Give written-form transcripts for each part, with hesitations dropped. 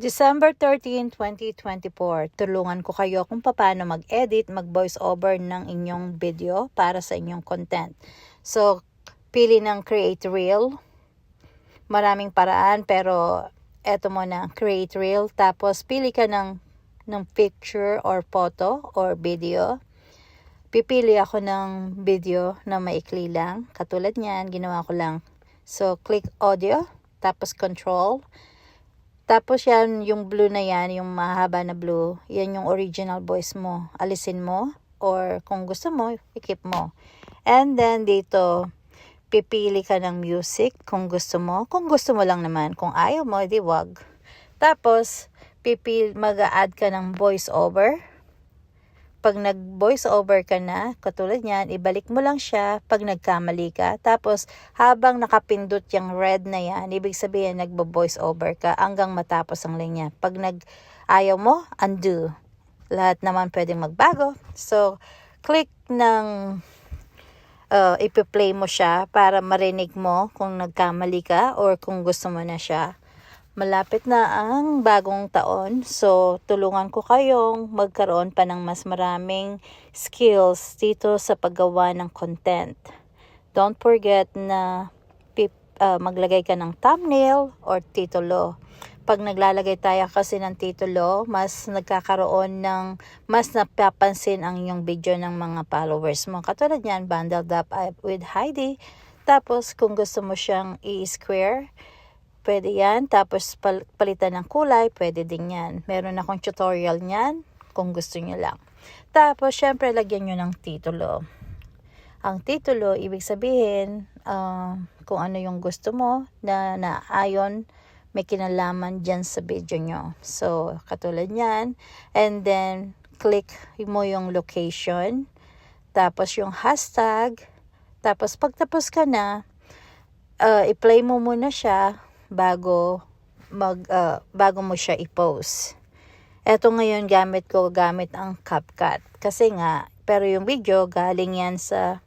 December 13, 2024, tulungan ko kayo kung paano mag-edit, mag-voice over ng inyong video para sa inyong content. So, pili ng Create Reel. Maraming paraan pero eto muna, Create Reel. Tapos, pili ka ng picture or photo or video. Pipili ako ng video na maikli lang. Katulad niyan, ginawa ko lang. So, click audio, tapos control. Tapos yan, yung blue na yan, yung mahaba na blue, yan yung original voice mo. Alisin mo, or kung gusto mo, i-keep mo. And then dito, pipili ka ng music kung gusto mo. Kung gusto mo lang naman. Kung ayaw mo, di wag. Tapos, mag-a-add ka ng voice over. Pag nag-voice over ka na, katulad niyan, ibalik mo lang siya pag nagkamali ka. Tapos, habang nakapindot yung red na yan, ibig sabihin nagbo-voice over ka hanggang matapos ang linya. Pag ayaw mo, undo. Lahat naman pwedeng magbago. So, click ng ipi-play mo siya para marinig mo kung nagkamali ka or kung gusto mo na siya. Malapit na ang bagong taon, so tulungan ko kayong magkaroon pa ng mas maraming skills dito sa paggawa ng content. Don't forget na maglagay ka ng thumbnail or titulo. Pag naglalagay tayo kasi ng titulo, mas nagkakaroon ng mas napapansin ang iyong video ng mga followers mo. Katulad yan, Bundled Up with Heidi. Tapos kung gusto mo siyang i-square, pwede yan. Tapos palitan ng kulay, pwede din yan. Meron akong tutorial niyan kung gusto nyo lang. Tapos syempre lagyan nyo ng titulo. Ang titulo, ibig sabihin kung ano yung gusto mo na ayon may kinalaman dyan sa video nyo. So katulad yan. And then click mo yung location. Tapos yung hashtag. Tapos pagtapos ka na, i-play mo muna siya bago mo siya i-post. Eto ngayon gamit ang CapCut. Kasi nga, pero yung video galing yan sa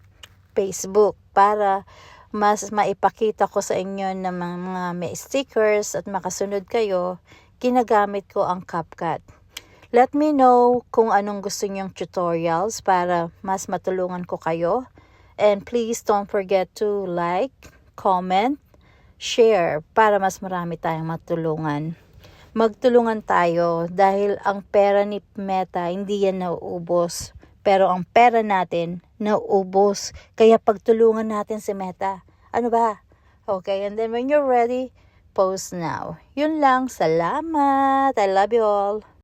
Facebook para mas maipakita ko sa inyo na mga may stickers at makasunod kayo, ginagamit ko ang CapCut. Let me know kung anong gusto nyong tutorials para mas matulungan ko kayo. And please don't forget to like, comment, share para mas marami tayong matulungan. Magtulungan tayo dahil ang pera ni Meta hindi yan nauubos. Pero ang pera natin nauubos. Kaya pagtulungan natin si Meta. Ano ba? Okay, and then when you're ready, post now. Yun lang. Salamat. I love you all.